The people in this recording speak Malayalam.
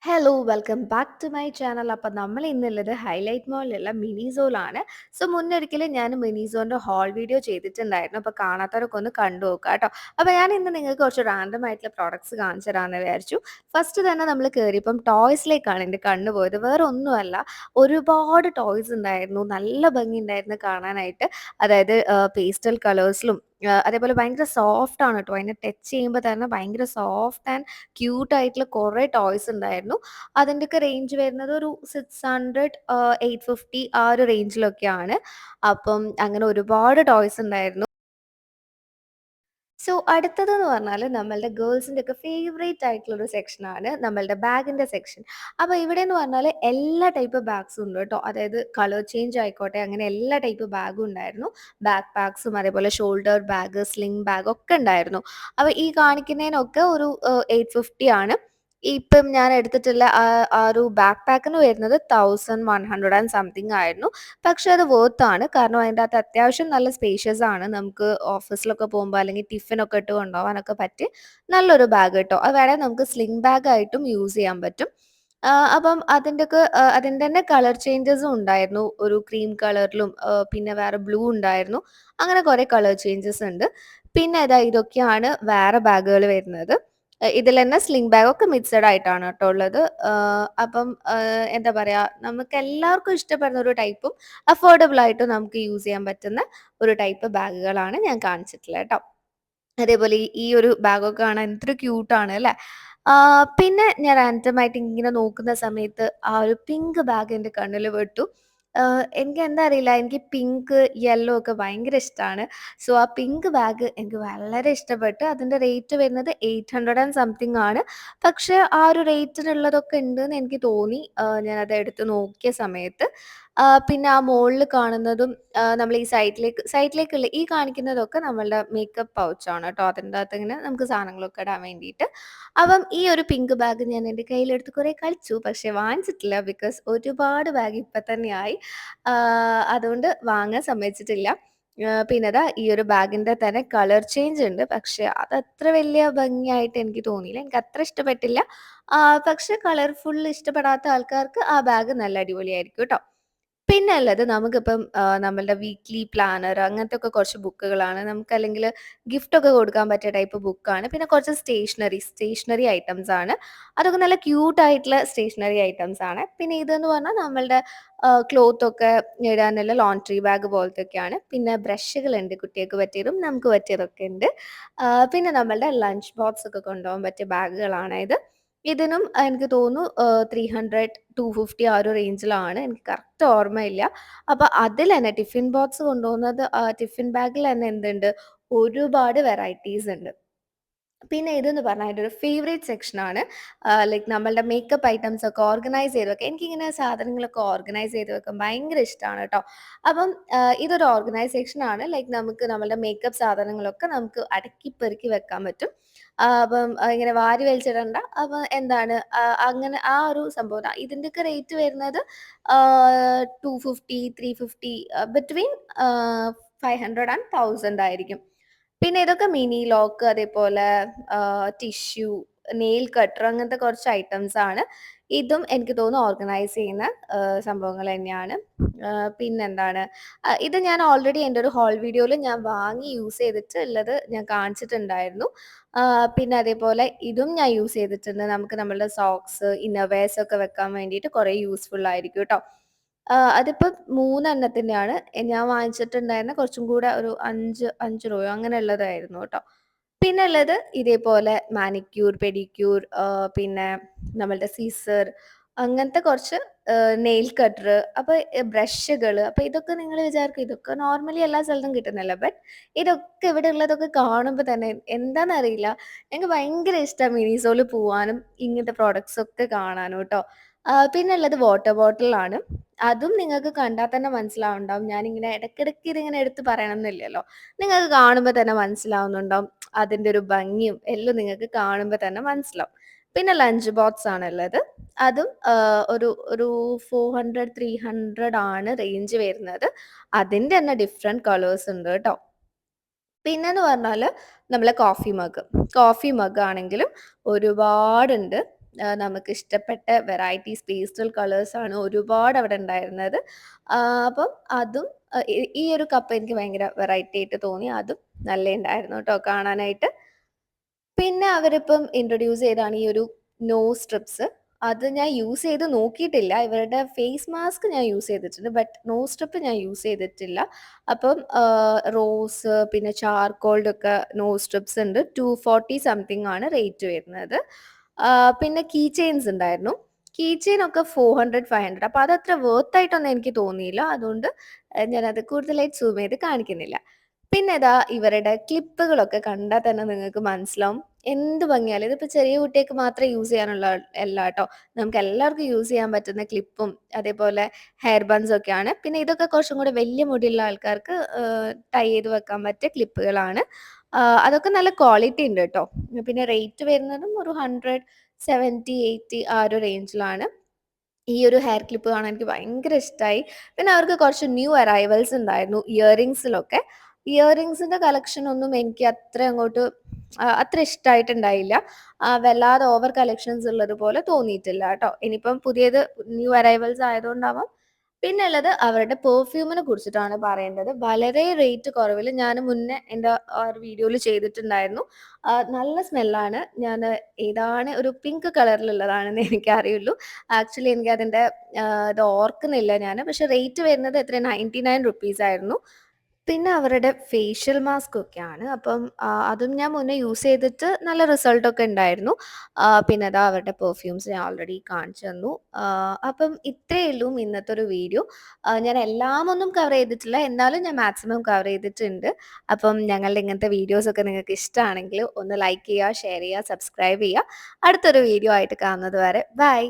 Hello, welcome back to my channel. അപ്പം നമ്മൾ ഇന്നുള്ളത് ഹൈലൈറ്റ് മോളിലുള്ള മിനിസോയിലാണ്. സോ മുന്നൊരിക്കലും ഞാൻ മിനിസോൻ്റെ ഹോൾ വീഡിയോ ചെയ്തിട്ടുണ്ടായിരുന്നു. അപ്പോൾ കാണാത്തവരൊക്കെ ഒന്ന് കണ്ടു നോക്കുക കേട്ടോ. അപ്പോൾ ഞാൻ ഇന്ന് നിങ്ങൾക്ക് കുറച്ച് റാൻഡം ആയിട്ടുള്ള പ്രോഡക്ട്സ് കാണിച്ചു തരാമെന്ന് വിചാരിച്ചു. ഫസ്റ്റ് തന്നെ നമ്മൾ കയറിയപ്പം ടോയ്സിലേക്കാണ് എൻ്റെ കണ്ണ് പോയത്. വേറെ ഒന്നുമല്ല, ഒരുപാട് ടോയ്സ് ഉണ്ടായിരുന്നു. നല്ല ഭംഗിയുണ്ടായിരുന്നു കാണാനായിട്ട്. അതായത് പേസ്റ്റൽ കളേഴ്സിലും അതേപോലെ ഭയങ്കര സോഫ്റ്റ് ആണ് കേട്ടോ. അതിനെ ടച്ച് ചെയ്യുമ്പോൾ തന്നെ ഭയങ്കര സോഫ്റ്റ് ആൻഡ് ക്യൂട്ട് ആയിട്ടുള്ള കുറേ ടോയ്സ് ഉണ്ടായിരുന്നു. അതിൻ്റെയൊക്കെ റേഞ്ച് വരുന്നത് ഒരു 600 850 ആ ഒരു റേഞ്ചിലൊക്കെയാണ്. അപ്പം അങ്ങനെ ഒരുപാട് ടോയ്സ് ഉണ്ടായിരുന്നു. സോ അടുത്തതെന്ന് പറഞ്ഞാൽ നമ്മളുടെ ഗേൾസിൻ്റെ ഒക്കെ ഫേവറേറ്റ് ആയിട്ടുള്ള ഒരു സെക്ഷനാണ് നമ്മളുടെ ബാഗിൻ്റെ സെക്ഷൻ. അപ്പോൾ ഇവിടെയെന്ന് പറഞ്ഞാൽ എല്ലാ ടൈപ്പ് ബാഗ്സും ഉണ്ട് കേട്ടോ. അതായത് കളർ ചേഞ്ച് ആയിക്കോട്ടെ, അങ്ങനെ എല്ലാ ടൈപ്പ് ബാഗും ഉണ്ടായിരുന്നു. ബാക്ക് പാക്സും അതേപോലെ ഷോൾഡർ ബാഗ്, സ്ലിംഗ് ബാഗ് ഒക്കെ ഉണ്ടായിരുന്നു. അപ്പോൾ ഈ കാണിക്കുന്നതിനൊക്കെ ഒരു 850 ആണ്. ഇപ്പം ഞാൻ എടുത്തിട്ടുള്ള ആ ഒരു ബാക്ക് പാക്കിന് വരുന്നത് 1100 ആൻഡ് സംതിങ് ആയിരുന്നു. പക്ഷെ അത് ആണ്. കാരണം അതിൻ്റെ അകത്ത് അത്യാവശ്യം നല്ല സ്പേഷ്യസ് ആണ്. നമുക്ക് ഓഫീസിലൊക്കെ പോകുമ്പോൾ അല്ലെങ്കിൽ ടിഫിനൊക്കെ ഇട്ട് കൊണ്ടുപോകാനൊക്കെ പറ്റി നല്ലൊരു ബാഗ് കേട്ടോ. അത് വേണേൽ നമുക്ക് സ്ലിംഗ് ബാഗ് ആയിട്ടും യൂസ് ചെയ്യാൻ പറ്റും. അപ്പം അതിൻ്റെയൊക്കെ അതിൻ്റെ തന്നെ കളർ ചേഞ്ചസും ഉണ്ടായിരുന്നു. ഒരു ക്രീം കളറിലും പിന്നെ വേറെ ബ്ലൂ ഉണ്ടായിരുന്നു. അങ്ങനെ കുറേ കളർ ചേഞ്ചസ് ഉണ്ട്. പിന്നെ ഇതൊക്കെയാണ് വേറെ ബാഗുകൾ വരുന്നത്. ഇതിൽ തന്നെ സ്ലിംഗ് ബാഗൊക്കെ മിക്സഡ് ആയിട്ടാണ് കേട്ടോ ഉള്ളത്. അപ്പം എന്താ പറയുക, നമുക്ക് എല്ലാവർക്കും ഇഷ്ടപ്പെടുന്ന ഒരു ടൈപ്പും അഫോർഡബിൾ ആയിട്ടും നമുക്ക് യൂസ് ചെയ്യാൻ പറ്റുന്ന ഒരു ടൈപ്പ് ബാഗുകളാണ് ഞാൻ കാണിച്ചിട്ടുള്ളത് കേട്ടോ. അതേപോലെ ഈ ഒരു ബാഗൊക്കെ കാണാൻ എന്തൊരു ക്യൂട്ടാണ് അല്ലേ? പിന്നെ ഞാൻ റാൻഡമായിട്ട് ഇങ്ങനെ നോക്കുന്ന സമയത്ത് ആ ഒരു പിങ്ക് ബാഗ് എൻ്റെ കണ്ണിൽ പെട്ടു. എനിക്ക് എന്താ അറിയില്ല, എനിക്ക് പിങ്ക്, യെല്ലോ ഒക്കെ ഭയങ്കര ഇഷ്ടമാണ്. സോ ആ പിങ്ക് ബാഗ് എനിക്ക് വളരെ ഇഷ്ടപ്പെട്ടു. അതിൻ്റെ റേറ്റ് വരുന്നത് 800 ആൻഡ് സംതിങ് ആണ്. പക്ഷേ ആ ഒരു റേറ്റിനുള്ളതൊക്കെ ഉണ്ടെന്ന് എനിക്ക് തോന്നി ഞാനത് എടുത്ത് നോക്കിയ സമയത്ത്. പിന്നെ ആ മോളിൽ കാണുന്നതും നമ്മൾ ഈ സൈഡിലേക്കുള്ള ഈ കാണിക്കുന്നതൊക്കെ നമ്മളുടെ മേക്കപ്പ് പൗച്ചാണ് കേട്ടോ. അതിൻ്റെ അകത്ത് ഇങ്ങനെ നമുക്ക് സാധനങ്ങളൊക്കെ ഇടാൻ വേണ്ടിയിട്ട്. അപ്പം ഈ ഒരു പിങ്ക് ബാഗ് ഞാൻ എൻ്റെ കയ്യിലെടുത്ത് കുറേ കളിച്ചു. പക്ഷേ വാങ്ങിച്ചിട്ടില്ല. ബിക്കോസ് ഒരുപാട് ബാഗ് ഇപ്പം തന്നെയായി. അതുകൊണ്ട് വാങ്ങാൻ സമ്മതിച്ചിട്ടില്ല. പിന്നെ ഈ ഒരു ബാഗിൻ്റെ തന്നെ കളർ ചേഞ്ച് ഉണ്ട്. പക്ഷേ അതത്ര വലിയ ഭംഗിയായിട്ട് എനിക്ക് തോന്നിയില്ല. എനിക്ക് അത്ര ഇഷ്ടപ്പെട്ടില്ല. പക്ഷേ കളർഫുൾ ഇഷ്ടപ്പെടാത്ത ആൾക്കാർക്ക് ആ ബാഗ് നല്ല അടിപൊളിയായിരിക്കും കേട്ടോ. പിന്നെ ഉള്ളത് നമുക്കിപ്പം നമ്മളുടെ വീക്ക്ലി പ്ലാനർ അങ്ങനത്തെയൊക്കെ കുറച്ച് ബുക്കുകളാണ്. നമുക്കല്ലെങ്കില് ഗിഫ്റ്റൊക്കെ കൊടുക്കാൻ പറ്റിയ ടൈപ്പ് ബുക്കാണ്. പിന്നെ കുറച്ച് സ്റ്റേഷനറി ഐറ്റംസ് ആണ്. അതൊക്കെ നല്ല ക്യൂട്ട് ആയിട്ടുള്ള സ്റ്റേഷനറി ഐറ്റംസ് ആണ്. പിന്നെ ഇതെന്ന് പറഞ്ഞാൽ നമ്മളുടെ ക്ലോത്തൊക്കെ ഇടാനുള്ള ലോണ്ട്രി ബാഗ് പോലത്തെയൊക്കെയാണ്. പിന്നെ ബ്രഷുകളുണ്ട്, കുട്ടികൾക്ക് പറ്റിയതും നമുക്ക് പറ്റിയതൊക്കെ ഉണ്ട്. പിന്നെ നമ്മളുടെ ലഞ്ച് ബോക്സ് ഒക്കെ കൊണ്ടുപോകാൻ പറ്റിയ ബാഗുകളാണ് ഇത്. ഇതിനും എനിക്ക് തോന്നുന്നു 300, 250 ആ ഒരു റേഞ്ചിലാണ്. എനിക്ക് കറക്റ്റ് ഓർമ്മയില്ല. അപ്പൊ അതിലെന്നെ ടിഫിൻ ബോക്സ് കൊണ്ടുപോകുന്നത് ടിഫിൻ ബാഗിൽ തന്നെ എന്തുണ്ട്, ഒരുപാട് വെറൈറ്റീസ് ഉണ്ട്. പിന്നെ ഇതെന്ന് പറഞ്ഞാൽ എൻ്റെ ഒരു ഫേവറേറ്റ് സെക്ഷനാണ്. ലൈക്ക് നമ്മളുടെ മേക്കപ്പ് ഐറ്റംസ് ഒക്കെ ഓർഗനൈസ് ചെയ്ത് വെക്കാൻ. എനിക്കിങ്ങനെ സാധനങ്ങളൊക്കെ ഓർഗനൈസ് ചെയ്ത് വെക്കാൻ ഭയങ്കര ഇഷ്ടമാണ് കേട്ടോ. അപ്പം ഇതൊരു ഓർഗനൈസ് സെക്ഷനാണ്. ലൈക്ക് നമുക്ക് നമ്മളുടെ മേക്കപ്പ് സാധനങ്ങളൊക്കെ നമുക്ക് അടുക്കി പെറുക്കി വെക്കാൻ പറ്റും. അപ്പം ഇങ്ങനെ വാരി വലിച്ചിടണ്ട. അപ്പം എന്താണ് അങ്ങനെ ആ ഒരു സംഭവം. ഇതിൻ്റെയൊക്കെ റേറ്റ് വരുന്നത് 250, 350 ബിറ്റ്വീൻ 500 ആൻഡ് 1000 ആയിരിക്കും. പിന്നെ ഇതൊക്കെ മിനി ലോക്ക്, അതേപോലെ ടിഷ്യൂ, നെയിൽ കട്ടർ അങ്ങനത്തെ കുറച്ച് ഐറ്റംസ് ആണ്. ഇതും എനിക്ക് തോന്നുന്നു ഓർഗനൈസ് ചെയ്യുന്ന സംഭവങ്ങൾ തന്നെയാണ്. പിന്നെന്താണ്, ഇത് ഞാൻ ഓൾറെഡി എൻ്റെ ഒരു ഹോൾ വീഡിയോയിൽ ഞാൻ വാങ്ങി യൂസ് ചെയ്തിട്ടുള്ളത് ഞാൻ കാണിച്ചിട്ടുണ്ടായിരുന്നു. പിന്നെ അതേപോലെ ഇതും ഞാൻ യൂസ് ചെയ്തിട്ടുണ്ട്. നമുക്ക് നമ്മളുടെ സോക്സ്, ഇന്നർവെയർസ് ഒക്കെ വെക്കാൻ വേണ്ടിയിട്ട് കുറേ യൂസ്ഫുൾ ആയിരിക്കും കേട്ടോ. അതിപ്പം 3 എണ്ണത്തിൻ്റെയാണ്. ഞാൻ വാങ്ങിച്ചിട്ടുണ്ടായിരുന്ന കുറച്ചും കൂടെ ഒരു 5 രൂപയോ അങ്ങനെ ഉള്ളതായിരുന്നു കേട്ടോ. പിന്നെ ഉള്ളത് ഇതേപോലെ മാനിക്യൂർ, പെഡിക്യൂർ, പിന്നെ നമ്മളുടെ സീസർ അങ്ങനത്തെ കുറച്ച് നെയിൽ കട്ടർ, അപ്പോൾ ബ്രഷുകൾ. അപ്പോൾ ഇതൊക്കെ നിങ്ങൾ വിചാരിക്കും ഇതൊക്കെ നോർമലി എല്ലാ സ്ഥലത്തും കിട്ടുന്നതല്ലേ. ബട്ട് ഇതൊക്കെ ഇവിടെ ഉള്ളതൊക്കെ കാണുമ്പോൾ തന്നെ എന്താണെന്നറിയില്ല, എനിക്ക് ഭയങ്കര ഇഷ്ടമാണ് മിനിസോയിൽ പോവാനും ഇങ്ങനത്തെ പ്രോഡക്ട്സ് ഒക്കെ കാണാനും കേട്ടോ. പിന്നെ ഉള്ളത് വാട്ടർ ബോട്ടിലാണ്. അതും നിങ്ങൾക്ക് കണ്ടാൽ തന്നെ മനസ്സിലാവുന്നുണ്ടാവും. ഞാനിങ്ങനെ ഇടയ്ക്കിടയ്ക്ക് ഇതിങ്ങനെ എടുത്ത് പറയണമെന്നില്ലല്ലോ. നിങ്ങൾക്ക് കാണുമ്പോൾ തന്നെ മനസ്സിലാവുന്നുണ്ടാവും. അതിൻ്റെ ഒരു ഭംഗിയും എല്ലാം നിങ്ങൾക്ക് കാണുമ്പോൾ തന്നെ മനസ്സിലാവും. പിന്നെ ലഞ്ച് ബോക്സ് ആണുള്ളത്. അതും ഒരു ഒരു 400, 300 ആണ് റേഞ്ച് വരുന്നത്. അതിൻ്റെ തന്നെ ഡിഫറെൻറ്റ് കളേഴ്സ് ഉണ്ട് കേട്ടോ. പിന്നെന്ന് പറഞ്ഞാല് നമ്മളെ കോഫി മഗ്. കോഫി മഗ് ആണെങ്കിലും ഒരുപാടുണ്ട്. നമുക്ക് ഇഷ്ടപ്പെട്ട വെറൈറ്റീസ് പേസ്റ്റൽ കളേഴ്സാണ് ഒരുപാട് അവിടെ ഉണ്ടായിരുന്നത്. അപ്പം അതും ഈ ഒരു കപ്പ് എനിക്ക് ഭയങ്കര വെറൈറ്റി ആയിട്ട് തോന്നി. അതും നല്ലയുണ്ടായിരുന്നു ട്ടോ കാണാനായിട്ട്. പിന്നെ അവരിപ്പം ഇൻട്രൊഡ്യൂസ് ചെയ്തതാണ് ഈ ഒരു നോസ് സ്ട്രിപ്സ്. അത് ഞാൻ യൂസ് ചെയ്ത് നോക്കിയിട്ടില്ല. ഇവരുടെ ഫേസ് മാസ്ക് ഞാൻ യൂസ് ചെയ്തിട്ടുണ്ട്. ബട്ട് നോസ് സ്ട്രിപ്പ് ഞാൻ യൂസ് ചെയ്തിട്ടില്ല. അപ്പം റോസ് പിന്നെ ചാർക്കോൾഡ് ഒക്കെ നോസ് സ്ട്രിപ്സ് ഉണ്ട്. 240 സംതിങ് ആണ് റേറ്റ് വരുന്നത്. പിന്നെ കീ ചെയിൻസ് ഉണ്ടായിരുന്നു. കീ ചെയിൻ ഒക്കെ 400, 500 അപ്പൊ അതത്ര വർത്ത് ആയിട്ടൊന്നും എനിക്ക് തോന്നിയില്ല. അതുകൊണ്ട് ഞാനത് കൂടുതലായിട്ട് സൂം ചെയ്ത് കാണിക്കുന്നില്ല. പിന്നെ ഇതാ ഇവരുടെ ക്ലിപ്പുകളൊക്കെ കണ്ടാൽ തന്നെ നിങ്ങൾക്ക് മനസ്സിലാവും. എന്ത് ഭംഗിയാല്ലേ! ഇതിപ്പോ ചെറിയ കുട്ടികൾക്ക് മാത്രം യൂസ് ചെയ്യാനുള്ള അല്ലാട്ടോ. നമുക്ക് എല്ലാവർക്കും യൂസ് ചെയ്യാൻ പറ്റുന്ന ക്ലിപ്പും, അതേപോലെ ഹെയർ ബൺസ് ഒക്കെയാണ്. പിന്നെ ഇതൊക്കെ കുറച്ചും കൂടെ വലിയ മുടിയുള്ള ആൾക്കാർക്ക് ടൈ ചെയ്ത് വെക്കാൻ പറ്റിയ ക്ലിപ്പുകളാണ്. അതൊക്കെ നല്ല ക്വാളിറ്റി ഉണ്ട് ട്ടോ. പിന്നെ റേറ്റ് വരുന്നതും ഒരു 100, 70, 80 ആ ഒരു റേഞ്ചിലാണ്. ഈ ഒരു ഹെയർ ക്ലിപ്പ് കാണാൻ എനിക്ക് ഭയങ്കര ഇഷ്ടായി. പിന്നെ അവർക്ക് കുറച്ച് ന്യൂ അറൈവൽസ് ഉണ്ടായിരുന്നു ഇയറിംഗ്സിലൊക്കെ. ഇയറിംഗ്സിന്റെ കളക്ഷൻ ഒന്നും എനിക്ക് അത്ര അങ്ങോട്ട് അത്ര ഇഷ്ടായിട്ടുണ്ടായില്ല. വല്ലാതെ ഓവർ കളക്ഷൻസ് ഉള്ളതുപോലെ തോന്നിയിട്ടില്ല ട്ടോ. ഇനിയിപ്പം പുതിയത് ന്യൂ അറൈവൽസ് ആയതുകൊണ്ടാവാം. പിന്നെയുള്ളത് അവരുടെ പെർഫ്യൂമിനെ കുറിച്ചിട്ടാണ് പറയേണ്ടത്. വളരെ റേറ്റ് കുറവില് ഞാന് മുന്നേ എൻ്റെ ആ ഒരു വീഡിയോയില് ചെയ്തിട്ടുണ്ടായിരുന്നു. നല്ല സ്മെല്ലാണ്. ഞാന് ഏതാണ് ഒരു പിങ്ക് കളറിലുള്ളതാണെന്ന് എനിക്കറിയുള്ളൂ. ആക്ച്വലി എനിക്കതിന്റെ ഇത് ഓർക്കുന്നില്ല ഞാന്. പക്ഷെ റേറ്റ് വരുന്നത് എത്രയാ ₹99 ആയിരുന്നു. പിന്നെ അവരുടെ ഫേഷ്യൽ മാസ്ക് ഒക്കെയാണ്. അപ്പം അതും ഞാൻ മുന്നേ യൂസ് ചെയ്തിട്ട് നല്ല റിസൾട്ടൊക്കെ ഉണ്ടായിരുന്നു. പിന്നെ ദാ അവരുടെ പെർഫ്യൂംസ് ഞാൻ ഓൾറെഡി കാണിച്ചു തന്നു. അപ്പം ഇത്രയേ ഉള്ളൂ ഇന്നത്തെ ഒരു വീഡിയോ. ഞാൻ എല്ലാം ഒന്നും കവർ ചെയ്തിട്ടില്ല. എന്നാലും ഞാൻ മാക്സിമം കവർ ചെയ്തിട്ടുണ്ട്. അപ്പം ഞങ്ങളുടെ ഇങ്ങനത്തെ വീഡിയോസൊക്കെ നിങ്ങൾക്ക് ഇഷ്ടമാണെങ്കിൽ ഒന്ന് ലൈക്ക് ചെയ്യുക, ഷെയർ ചെയ്യുക, സബ്സ്ക്രൈബ് ചെയ്യുക. അടുത്തൊരു വീഡിയോ ആയിട്ട് കാണുന്നത് വരെ ബൈ.